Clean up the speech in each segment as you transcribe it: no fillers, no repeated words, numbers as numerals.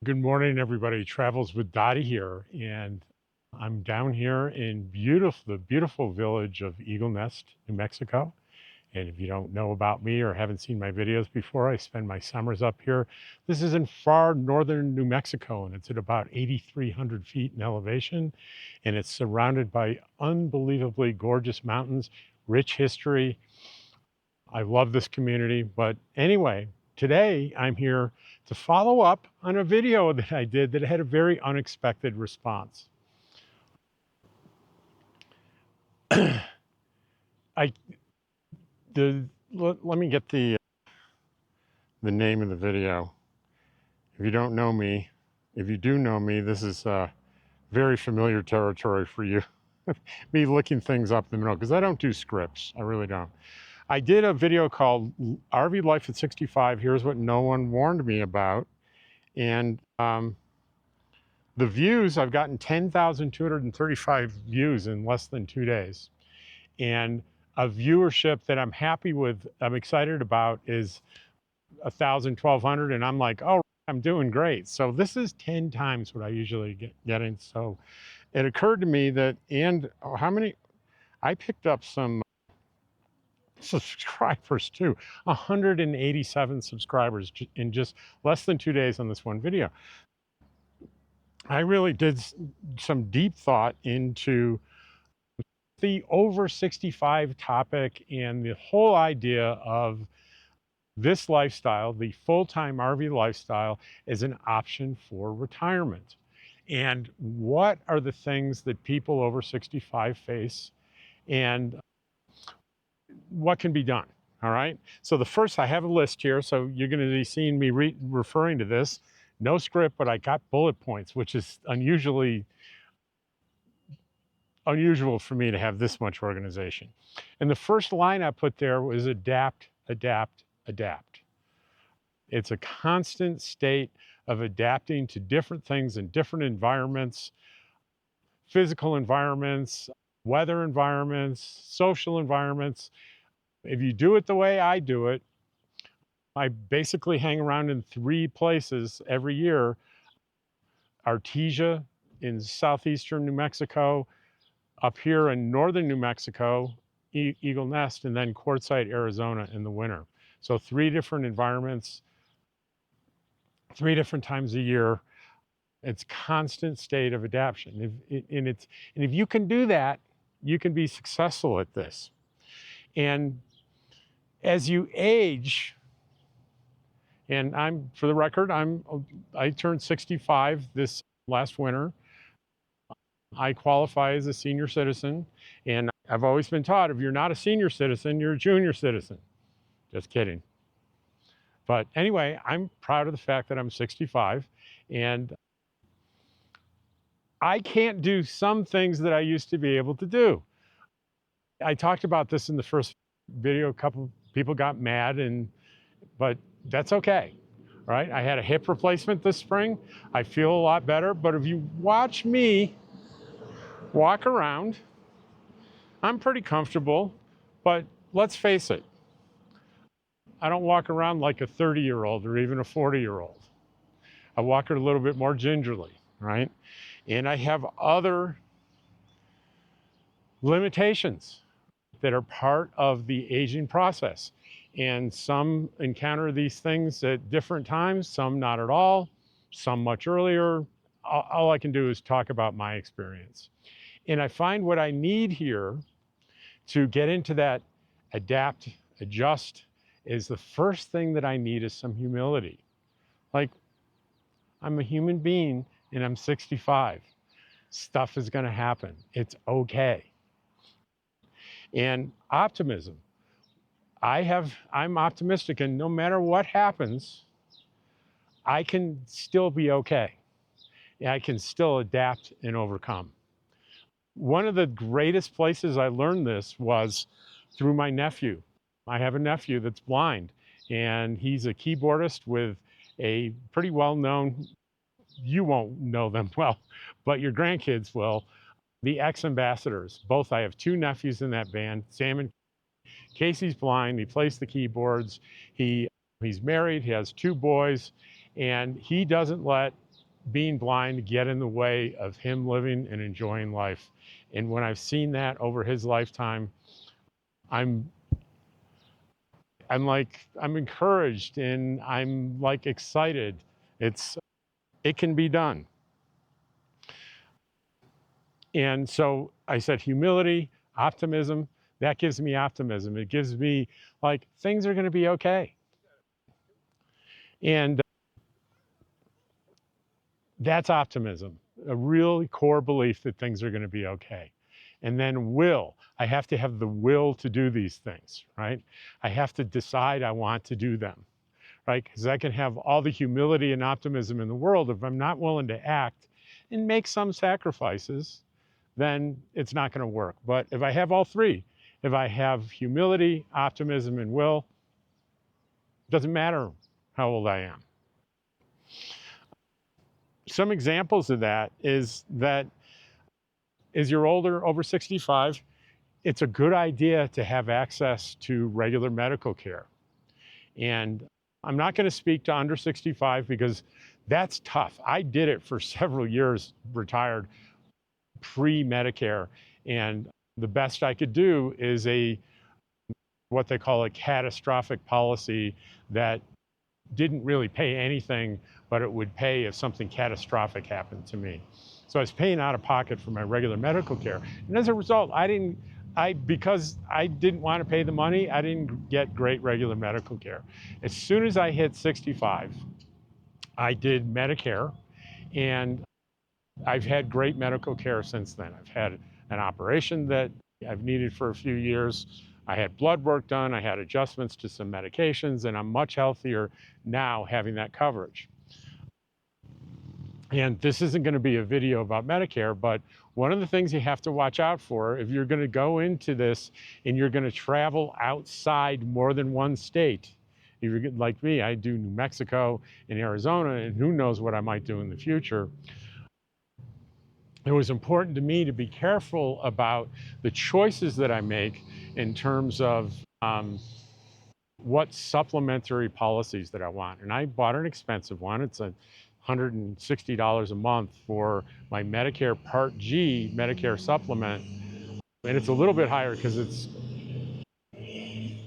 Good morning, everybody. Travels with Dottie here, and I'm down here in the beautiful village of Eagle Nest, New Mexico. And if you don't know about me or haven't seen my videos before, I spend my summers up here. This is in far northern New Mexico, and it's at about 8,300 feet in elevation, and it's surrounded by unbelievably gorgeous mountains, rich history. I love this community, but anyway, today I'm here to follow up on a video that I did that had a very unexpected response. I let me get the name of the video. If you don't know me, if you do know me, this is very familiar territory for you. Me looking things up in the middle, because I don't do scripts. I really don't. I did a video called RV Life at 65. Here's what no one warned me about. And the views, I've gotten 10,235 views in less than 2 days. And a viewership that I'm happy with, I'm excited about, is 1,000, 1,200. And I'm like, oh, I'm doing great. So this is 10 times what I usually get in. So it occurred to me that, I picked up some subscribers too, 187 subscribers in just less than 2 days on this one video. I really did some deep thought into the over 65 topic and the whole idea of this lifestyle, the full-time RV lifestyle, as an option for retirement. And what are the things that people over 65 face, and what can be done? All right. So the first, I have a list here. So you're going to be seeing me referring to this. No script, but I got bullet points, which is unusual for me to have this much organization. And the first line I put there was adapt, adapt, adapt. It's a constant state of adapting to different things in different environments, physical environments, weather environments, social environments. If you do it the way I do it, I basically hang around in 3 places every year: Artesia in southeastern New Mexico, up here in northern New Mexico, Eagle Nest, and then Quartzsite, Arizona in the winter. So 3 different environments, 3 different times a year. It's constant state of adaptation. And if you can do that, you can be successful at this. And as you age, and for the record, I turned 65 this last winter. I qualify as a senior citizen, and I've always been taught, if you're not a senior citizen, you're a junior citizen. Just kidding. But anyway, I'm proud of the fact that I'm 65, and I can't do some things that I used to be able to do. I talked about this in the first video. A couple people got mad, but that's okay, right? I had a hip replacement this spring. I feel a lot better, but if you watch me walk around, I'm pretty comfortable, but let's face it, I don't walk around like a 30-year-old or even a 40-year-old. I walk it a little bit more gingerly, right? And I have other limitations that are part of the aging process. And some encounter these things at different times, some not at all, some much earlier. All I can do is talk about my experience. And I find what I need here to get into that adapt, adjust, is the first thing that I need is some humility. Like, I'm a human being and I'm 65. Stuff is going to happen. It's okay. And optimism. I'm optimistic, and no matter what happens, I can still be okay. I can still adapt and overcome. One of the greatest places I learned this was through my nephew. I have a nephew that's blind, and he's a keyboardist with a pretty well-known, you won't know them well, but your grandkids will, the X-Ambassadors. Both, I have 2 nephews in that band, Sam and Casey's blind. He plays the keyboards. He's married. He has 2 boys, and he doesn't let being blind get in the way of him living and enjoying life. And when I've seen that over his lifetime, I'm encouraged and I'm like excited. It can be done. And so I said humility, optimism, that gives me optimism. It gives me like things are going to be okay. And that's optimism, a really core belief that things are going to be okay. And then will, I have to have the will to do these things, right? I have to decide I want to do them, right? Because I can have all the humility and optimism in the world. If I'm not willing to act and make some sacrifices, then it's not going to work. But if I have all three, if I have humility, optimism, and will, it doesn't matter how old I am. Some examples of that is as you're older, over 65, it's a good idea to have access to regular medical care. And I'm not going to speak to under 65 because that's tough. I did it for several years, retired, pre-Medicare, and the best I could do is what they call a catastrophic policy that didn't really pay anything, but it would pay if something catastrophic happened to me. So I was paying out of pocket for my regular medical care. And as a result, because I didn't want to pay the money, I didn't get great regular medical care. As soon as I hit 65, I did Medicare, and I've had great medical care since then. I've had an operation that I've needed for a few years. I had blood work done. I had adjustments to some medications, and I'm much healthier now having that coverage. And this isn't going to be a video about Medicare, but one of the things you have to watch out for if you're going to go into this and you're going to travel outside more than one state. If you're like me, I do New Mexico and Arizona, and who knows what I might do in the future. It was important to me to be careful about the choices that I make in terms of what supplementary policies that I want. And I bought an expensive one. It's $160 a month for my Medicare Part G Medicare supplement. And it's a little bit higher because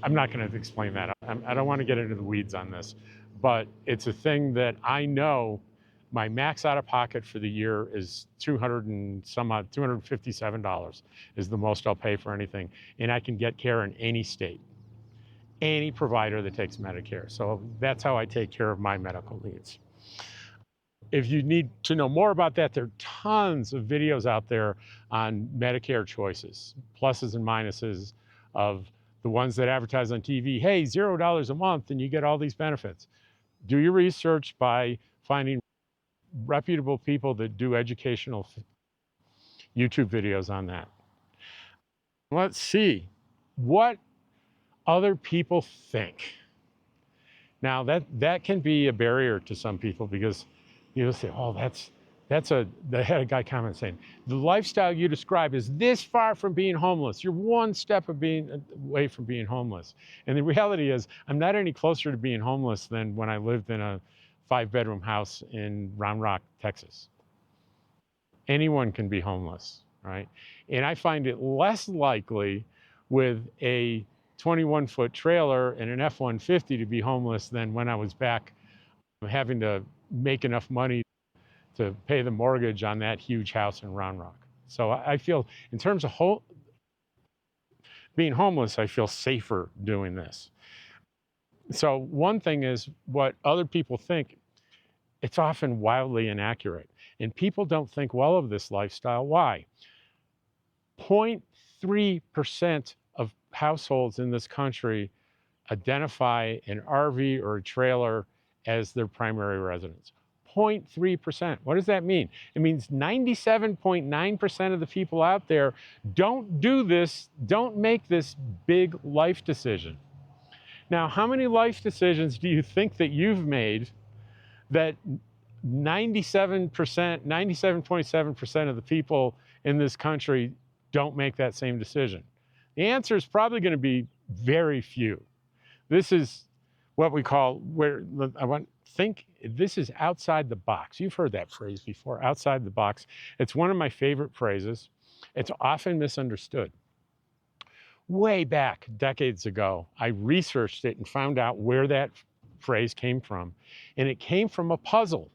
I'm not going to explain that. I don't want to get into the weeds on this, but it's a thing that I know my max out of pocket for the year is $257 is the most I'll pay for anything. And I can get care in any state, any provider that takes Medicare. So that's how I take care of my medical needs. If you need to know more about that, there are tons of videos out there on Medicare choices, pluses and minuses of the ones that advertise on TV. Hey, $0 a month and you get all these benefits. Do your research by finding reputable people that do educational YouTube videos on that. Let's see what other people think. Now that can be a barrier to some people because you'll say, oh, I had a guy comment saying, the lifestyle you describe is this far from being homeless. You're one step away from being homeless. And the reality is I'm not any closer to being homeless than when I lived in a 5-bedroom house in Round Rock, Texas. Anyone can be homeless, right? And I find it less likely with a 21-foot trailer and an F-150 to be homeless than when I was back having to make enough money to pay the mortgage on that huge house in Round Rock. So I feel, in terms of being homeless, I feel safer doing this. So one thing is what other people think. It's often wildly inaccurate. And people don't think well of this lifestyle. Why? 0.3% of households in this country identify an RV or a trailer as their primary residence. 0.3%. What does that mean? It means 97.9% of the people out there don't do this, don't make this big life decision. Now, how many life decisions do you think that you've made that 97.7% of the people in this country don't make that same decision? The answer is probably going to be very few. This is what we call, think this is outside the box. You've heard that phrase before, outside the box. It's one of my favorite phrases. It's often misunderstood. Way back decades ago, I researched it and found out where that phrase came from. And it came from a puzzle.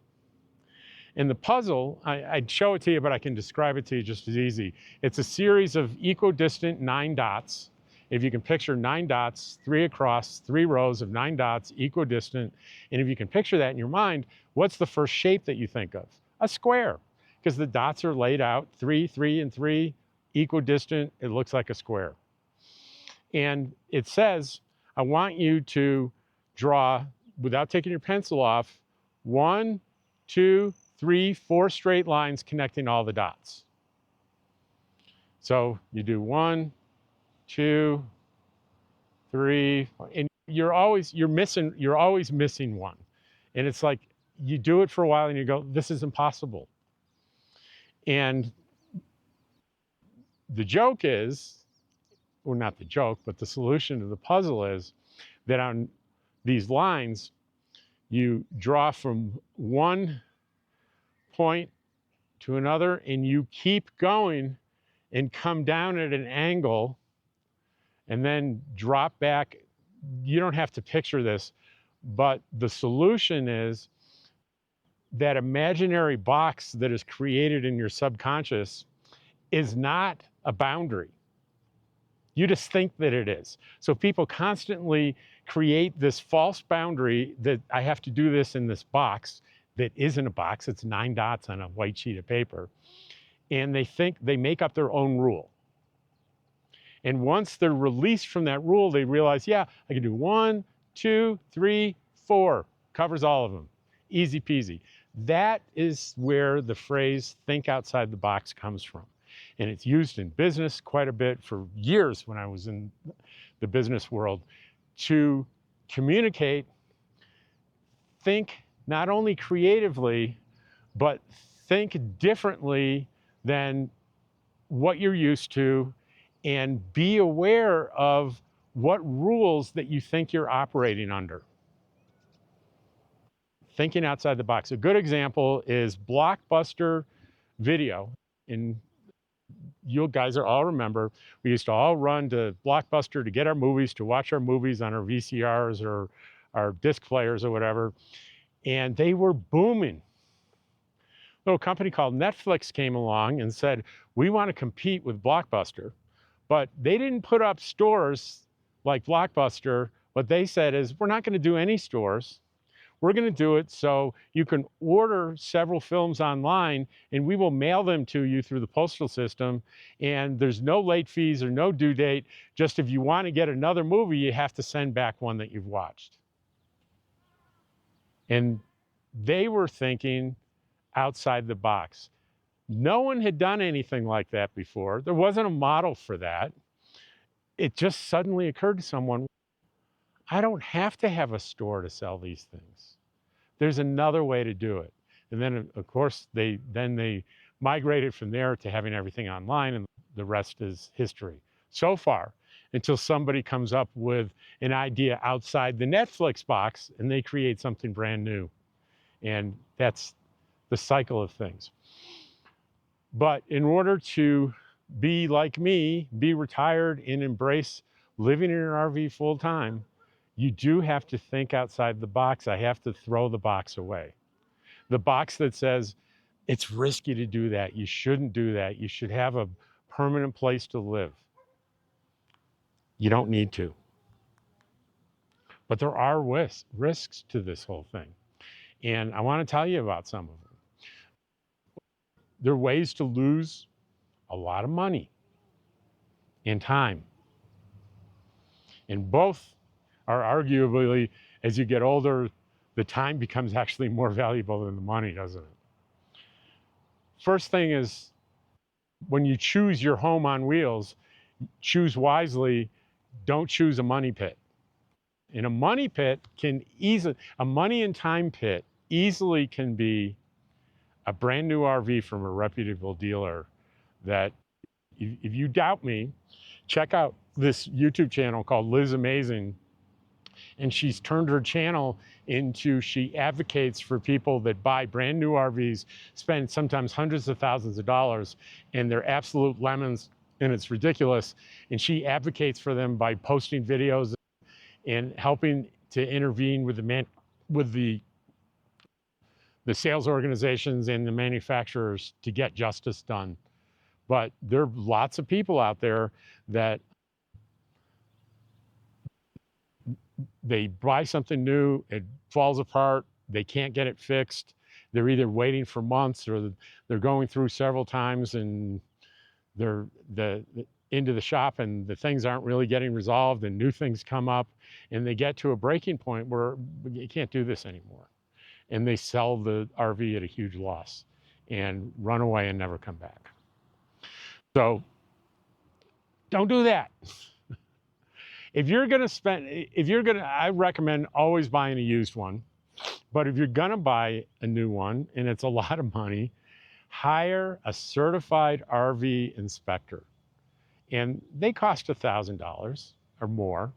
And the puzzle, I'd show it to you, but I can describe it to you just as easy. It's a series of equidistant 9 dots. If you can picture 9 dots, 3 across, 3 rows of 9 dots, equidistant. And if you can picture that in your mind, what's the first shape that you think of? A square, because the dots are laid out, 3, 3, and 3, equidistant. It looks like a square. And it says, I want you to draw, without taking your pencil off, 1, 2, 3, 4 straight lines connecting all the dots. So you do 1, 2, 3, and you're always missing one. And it's like you do it for a while and you go, this is impossible. And the joke is, or not the joke, but the solution to the puzzle is that on these lines, you draw from one point to another and you keep going and come down at an angle and then drop back. You don't have to picture this, but the solution is that imaginary box that is created in your subconscious is not a boundary. You just think that it is. So people constantly create this false boundary that I have to do this in this box that isn't a box. It's 9 dots on a white sheet of paper. And they think they make up their own rule. And once they're released from that rule, they realize, yeah, I can do 1, 2, 3, 4, covers all of them. Easy peasy. That is where the phrase think outside the box comes from. And it's used in business quite a bit for years when I was in the business world to communicate, think not only creatively, but think differently than what you're used to, and be aware of what rules that you think you're operating under. Thinking outside the box. A good example is Blockbuster Video. And you guys are all remember, we used to all run to Blockbuster to get our movies, to watch our movies on our VCRs or our disc players or whatever. And they were booming. A little company called Netflix came along and said, we want to compete with Blockbuster. But they didn't put up stores like Blockbuster. What they said is, we're not going to do any stores. We're going to do it so you can order several films online and we will mail them to you through the postal system. And there's no late fees or no due date. Just if you want to get another movie, you have to send back one that you've watched. And they were thinking outside the box. No one had done anything like that before. There wasn't a model for that. It just suddenly occurred to someone, I don't have to have a store to sell these things. There's another way to do it. And then, of course, they migrated from there to having everything online, and the rest is history. So far, until somebody comes up with an idea outside the Netflix box and they create something brand new. And that's the cycle of things. But in order to be like me, be retired and embrace living in an RV full time, you do have to think outside the box. I have to throw the box away. The box that says, it's risky to do that. You shouldn't do that. You should have a permanent place to live. You don't need to. But there are risks to this whole thing. And I want to tell you about some of them. There are ways to lose a lot of money and time. And both are arguably, as you get older, the time becomes actually more valuable than the money, doesn't it? First thing is, when you choose your home on wheels, choose wisely. Don't choose a money pit. And a money pit a money and time pit easily can be a brand new RV from a reputable dealer that, if you doubt me, check out this YouTube channel called Liz Amazing. And she's turned her channel into, she advocates for people that buy brand new RVs, spend sometimes hundreds of thousands of dollars, and they're absolute lemons, and it's ridiculous. And she advocates for them by posting videos and helping to intervene with the sales organizations and the manufacturers to get justice done. But there are lots of people out there that they buy something new, it falls apart, they can't get it fixed. They're either waiting for months or they're going through several times and they're into the shop and the things aren't really getting resolved and new things come up and they get to a breaking point where you can't do this anymore. And they sell the RV at a huge loss and run away and never come back. So don't do that. If you're gonna I recommend always buying a used one. But if you're gonna buy a new one, and it's a lot of money, hire a certified RV inspector. And they cost $1,000 or more,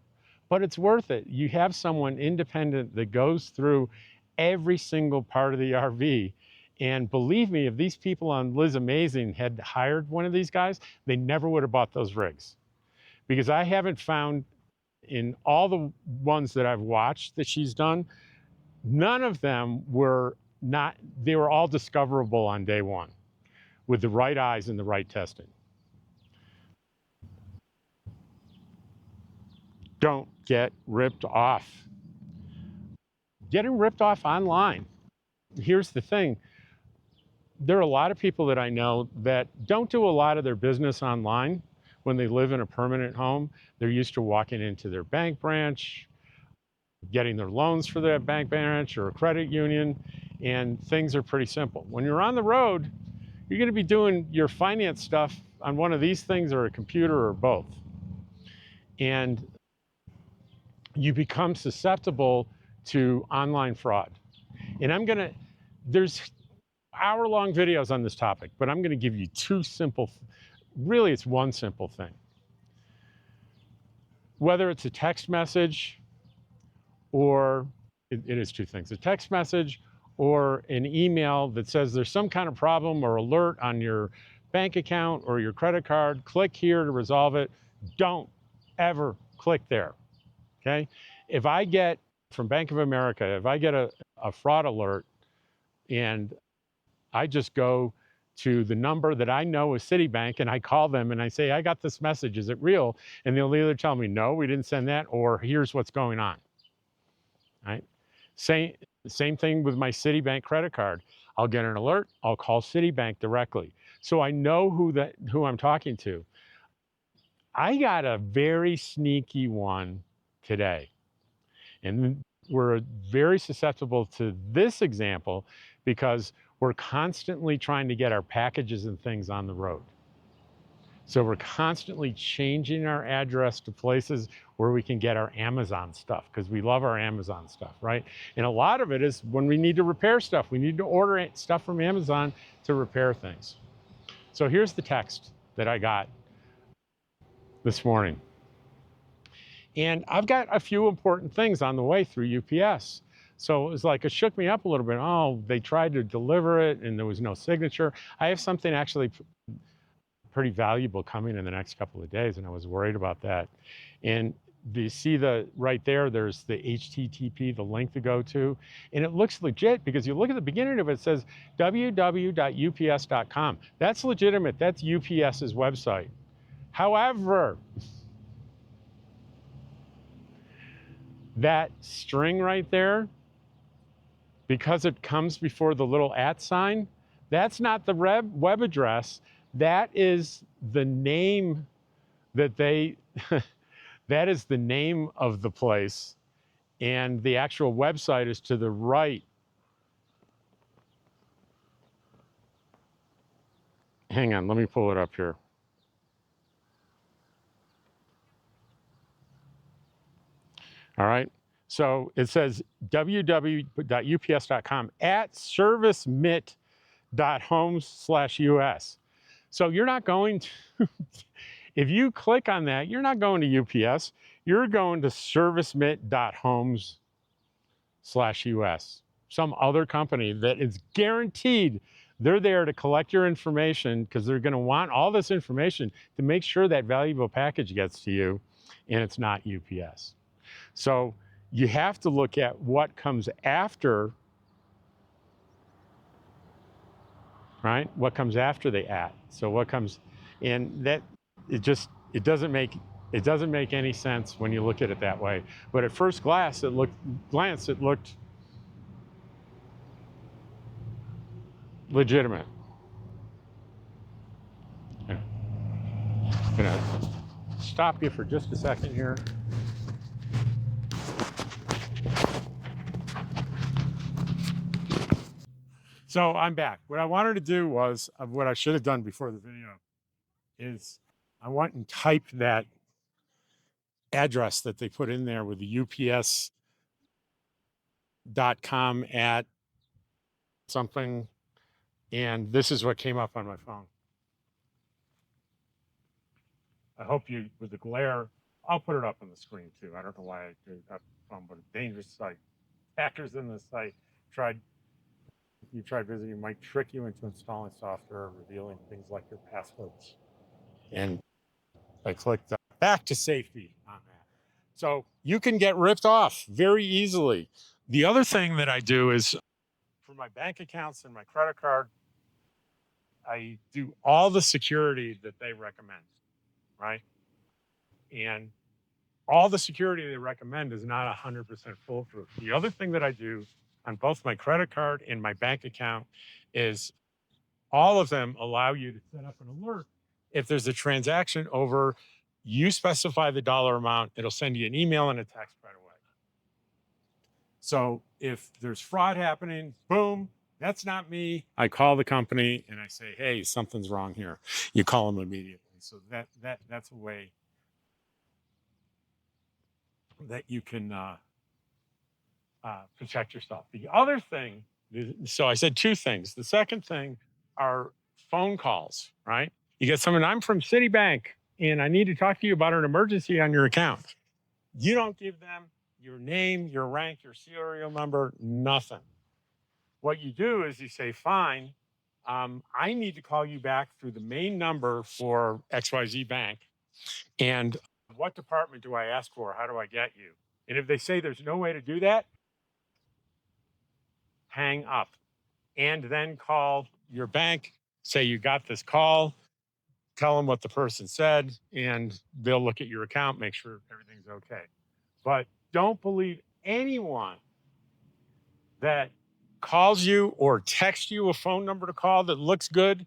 but it's worth it. You have someone independent that goes through every single part of the RV. And believe me, if these people on Liz Amazing had hired one of these guys, they never would have bought those rigs. Because I haven't found, in all the ones that I've watched that she's done, none of them were not, they were all discoverable on day one with the right eyes and the right testing. Don't get ripped off. Getting ripped off online. Here's the thing. There are a lot of people that I know that don't do a lot of their business online when they live in a permanent home. They're used to walking into their bank branch, getting their loans for that bank branch or a credit union, and things are pretty simple. When you're on the road, you're going to be doing your finance stuff on one of these things or a computer or both. And you become susceptible to online fraud. And there's hour-long videos on this topic, but I'm going to give you two simple, really it's one simple thing. Whether it's a text message or, it is two things, a text message or an email that says there's some kind of problem or alert on your bank account or your credit card, click here to resolve it. Don't ever click there, okay? If I get, from Bank of America, if I get a fraud alert and I just go to the number that I know is Citibank and I call them and I say, I got this message, is it real? And they'll either tell me, no, we didn't send that, or here's what's going on, right? Same thing with my Citibank credit card. I'll get an alert, I'll call Citibank directly. So I know who I'm talking to. I got a very sneaky one today. And we're very susceptible to this example because we're constantly trying to get our packages and things on the road. So we're constantly changing our address to places where we can get our Amazon stuff, because we love our Amazon stuff, right? And a lot of it is when we need to repair stuff. We need to order stuff from Amazon to repair things. So here's the text that I got this morning. And I've got a few important things on the way through UPS. So it was like, it shook me up a little bit. Oh, they tried to deliver it and there was no signature. I have something actually pretty valuable coming in the next couple of days, and I was worried about that. And do you see right there, there's the HTTP, the link to go to, and it looks legit because you look at the beginning of it, it says www.ups.com. That's legitimate, that's UPS's website. However, that string right there, because it comes before the little @ sign, that's not the web address. That is the name that that is the name of the place. And the actual website is to the right. Hang on, let me pull it up here. All right, so it says www.ups.com @servicemit.homes/US. So you're not going to, if you click on that, you're not going to UPS. you're going to servicemit.homes/US, some other company that is guaranteed they're there to collect your information, because they're going to want all this information to make sure that valuable package gets to you, and it's not UPS. So you have to look at what comes after, right? What comes after the at. So what comes, and that it doesn't make any sense when you look at it that way. But at first glance, it looked legitimate. I'm gonna stop you for just a second here. So I'm back. What I wanted to do was, what I should have done before the video, is I went and typed that address that they put in there with the ups.com at something, and this is what came up on my phone. I hope you, with the glare, I'll put it up on the screen too. I don't know why I did that phone, but a dangerous site. Hackers in the site tried visiting, might trick you into installing software, revealing things like your passwords. And I clicked back to safety on that. So you can get ripped off very easily. The other thing that I do is, for my bank accounts and my credit card, I do all the security that they recommend, right? And all the security they recommend is not 100% foolproof. The other thing that I do on both my credit card and my bank account is, all of them allow you to set up an alert. If there's a transaction over, you specify the dollar amount, it'll send you an email and a text right away. So if there's fraud happening, boom, that's not me. I call the company and I say, hey, something's wrong here. You call them immediately. So that's a way that you can protect yourself. The other thing, so I said two things. The second thing are phone calls, right? You get someone, I'm from Citibank and I need to talk to you about an emergency on your account. You don't give them your name, your rank, your serial number, nothing. What you do is you say, fine, I need to call you back through the main number for XYZ Bank. And what department do I ask for? How do I get you? And if they say there's no way to do that, hang up and then call your bank, say you got this call, tell them what the person said, and they'll look at your account, make sure everything's okay. But don't believe anyone that calls you or texts you a phone number to call that looks good.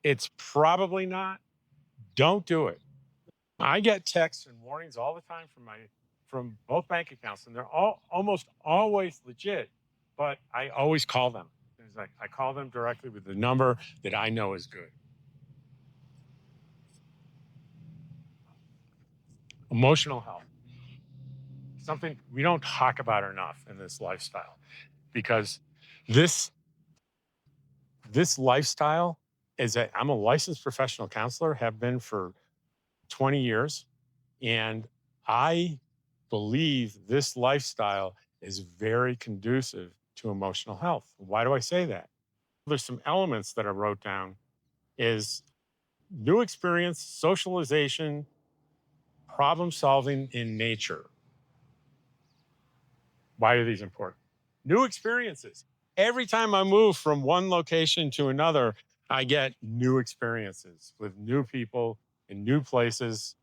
It's probably not. Don't do it. I get texts and warnings all the time from both bank accounts, and they're almost always legit, but I always call them. It's like I call them directly with the number that I know is good. Emotional health. Something we don't talk about enough in this lifestyle, because this lifestyle is I'm a licensed professional counselor, have been for 20 years, and I believe this lifestyle is very conducive to emotional health. Why do I say that? There's some elements that I wrote down: is new experience, socialization, problem solving in nature. Why are these important? New experiences. Every time I move from one location to another, I get new experiences with new people in new places.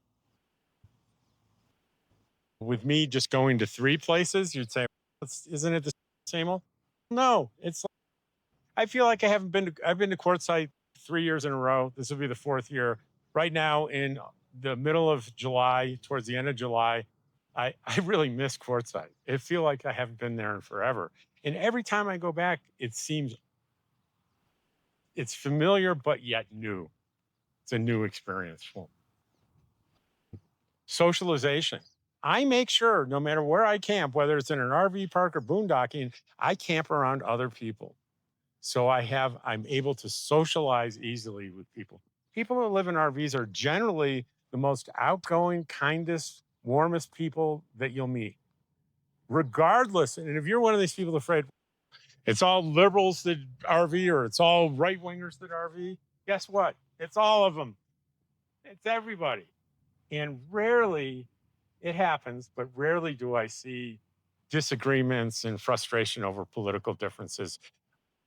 With me just going to 3 places, you'd say, isn't it the same old? No, it's like, I feel like I've been to Quartzsite 3 years in a row. This will be the 4th year. Right now, in the middle of July, towards the end of July, I really miss Quartzsite. I feel like I haven't been there in forever. And every time I go back, it seems it's familiar, but yet new. It's a new experience. Socialization. I make sure no matter where I camp, whether it's in an RV park or boondocking, I camp around other people. So I'm able to socialize easily with people. People who live in RVs are generally the most outgoing, kindest warmest people that you'll meet, regardless. And if you're one of these people afraid it's all liberals that RV or it's all right wingers that RV, guess what? It's all of them. It's everybody. And rarely it happens, but rarely do I see disagreements and frustration over political differences,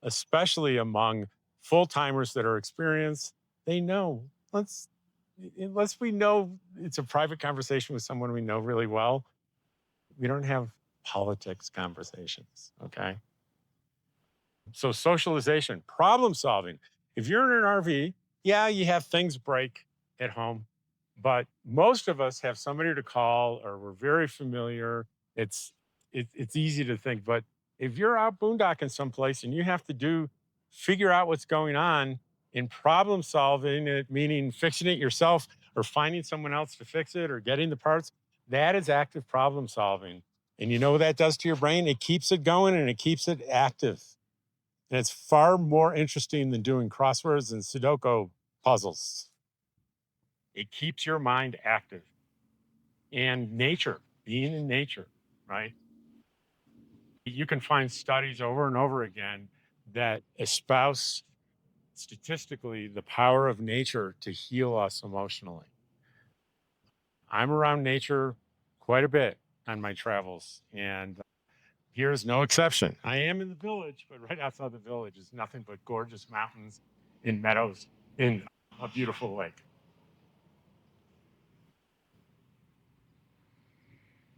especially among full timers that are experienced. They know. Unless we know it's a private conversation with someone we know really well, we don't have politics conversations. Okay. So socialization, problem solving. If you're in an RV, yeah, you have things break at home, but most of us have somebody to call or we're very familiar. It's it's easy to think, but if you're out boondocking someplace and you have to figure out what's going on in problem solving, it meaning fixing it yourself or finding someone else to fix it or getting the parts, that is active problem solving. And you know what that does to your brain? It keeps it going and it keeps it active. And it's far more interesting than doing crosswords and Sudoku puzzles. It keeps your mind active. And nature, being in nature, right? You can find studies over and over again that espouse statistically the power of nature to heal us emotionally. I'm around nature quite a bit on my travels, and here is no exception. I am in the village, but right outside the village is nothing but gorgeous mountains and meadows in a beautiful lake.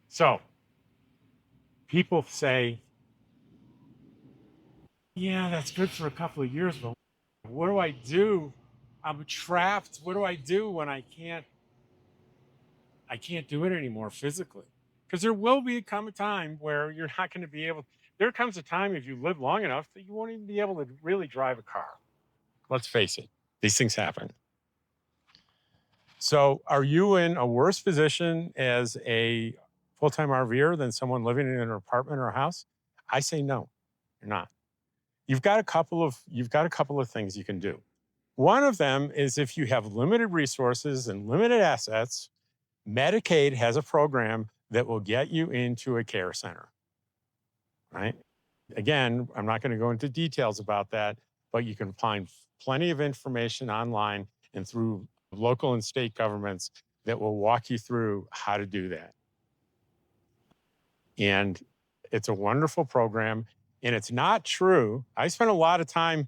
So people say, yeah, that's good for a couple of years, but what do I do? I'm trapped. What do I do when I can't do it anymore physically? Because there will come a time where you're not going to be able. There comes a time if you live long enough that you won't even be able to really drive a car. Let's face it, these things happen. So, are you in a worse position as a full-time RVer than someone living in an apartment or a house? I say no, you're not. You've got a couple of things you can do. One of them is if you have limited resources and limited assets, Medicaid has a program that will get you into a care center, right? Again, I'm not going to go into details about that, but you can find plenty of information online and through local and state governments that will walk you through how to do that. And it's a wonderful program. And it's not true. I spent a lot of time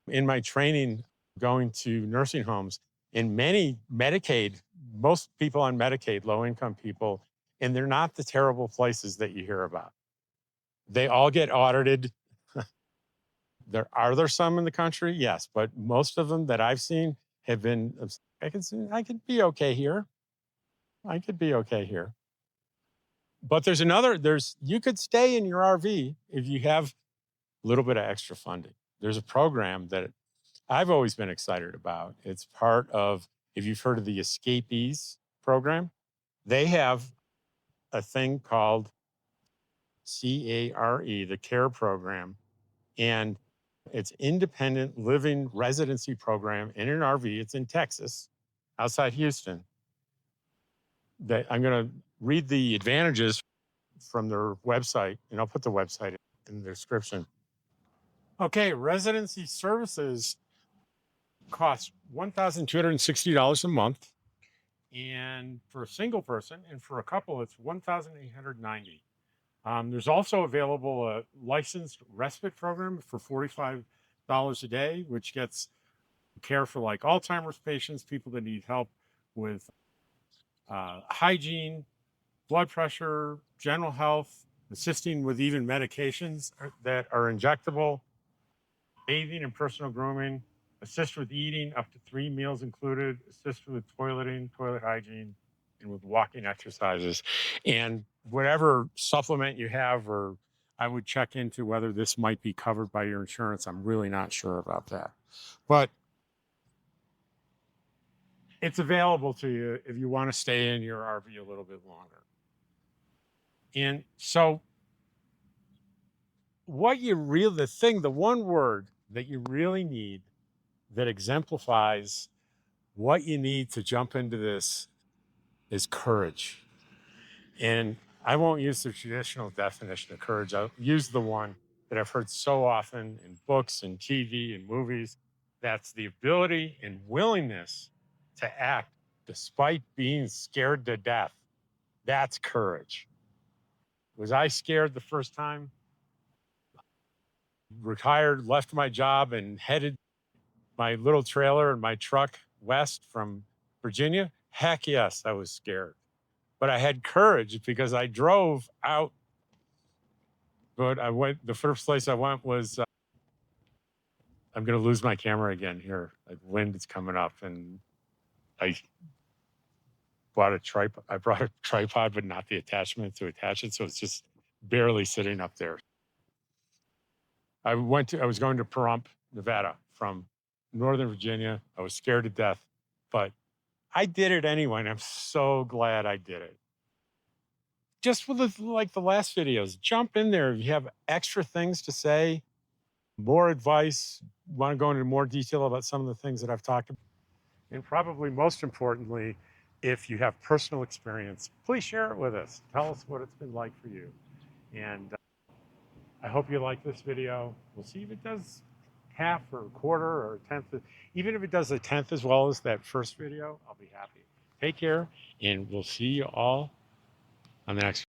in my training going to nursing homes in many Medicaid, most people on Medicaid, low income people, and they're not the terrible places that you hear about. They all get audited. There some in the country? Yes, but most of them that I've seen have been, I could be okay here. I could be okay here. But you could stay in your RV if you have a little bit of extra funding. There's a program that I've always been excited about. It's part of, if you've heard of the Escapees program, they have a thing called CARE, the CARE program. And it's independent living residency program in an RV. It's in Texas, outside Houston. I'm going to read the advantages from their website, and I'll put the website in the description. Okay, residency services cost $1,260 a month, and for a single person, and for a couple, it's $1,890. There's also available a licensed respite program for $45 a day, which gets care for like Alzheimer's patients, people that need help with hygiene, blood pressure, general health, assisting with even medications that are injectable, bathing and personal grooming, assist with eating up to 3 meals included, assist with toileting, toilet hygiene, and with walking exercises. And whatever supplement you have, or I would check into whether this might be covered by your insurance. I'm really not sure about that. But it's available to you if you want to stay in your RV a little bit longer. And so the one word that you really need that exemplifies what you need to jump into this is courage. And I won't use the traditional definition of courage. I'll use the one that I've heard so often in books and TV and movies. That's the ability and willingness to act despite being scared to death. That's courage. Was I scared the first time? Retired, left my job, and headed my little trailer and my truck west from Virginia? Heck yes, I was scared. But I had courage because I drove out. But the first place I went was, I'm going to lose my camera again here. The wind is coming up, and I bought a tripod. I brought a tripod, but not the attachment to attach it. So it's just barely sitting up there. I was going to Pahrump, Nevada from Northern Virginia. I was scared to death, but I did it anyway. And I'm so glad I did it. Just with like the last videos, jump in there. If you have extra things to say, more advice, want to go into more detail about some of the things that I've talked about. And probably most importantly, if you have personal experience, please share it with us. Tell us what it's been like for you. And I hope you like this video. We'll see if it does half or a quarter or a tenth. Even if it does a tenth as well as that first video, I'll be happy. Take care, and we'll see you all on the next video.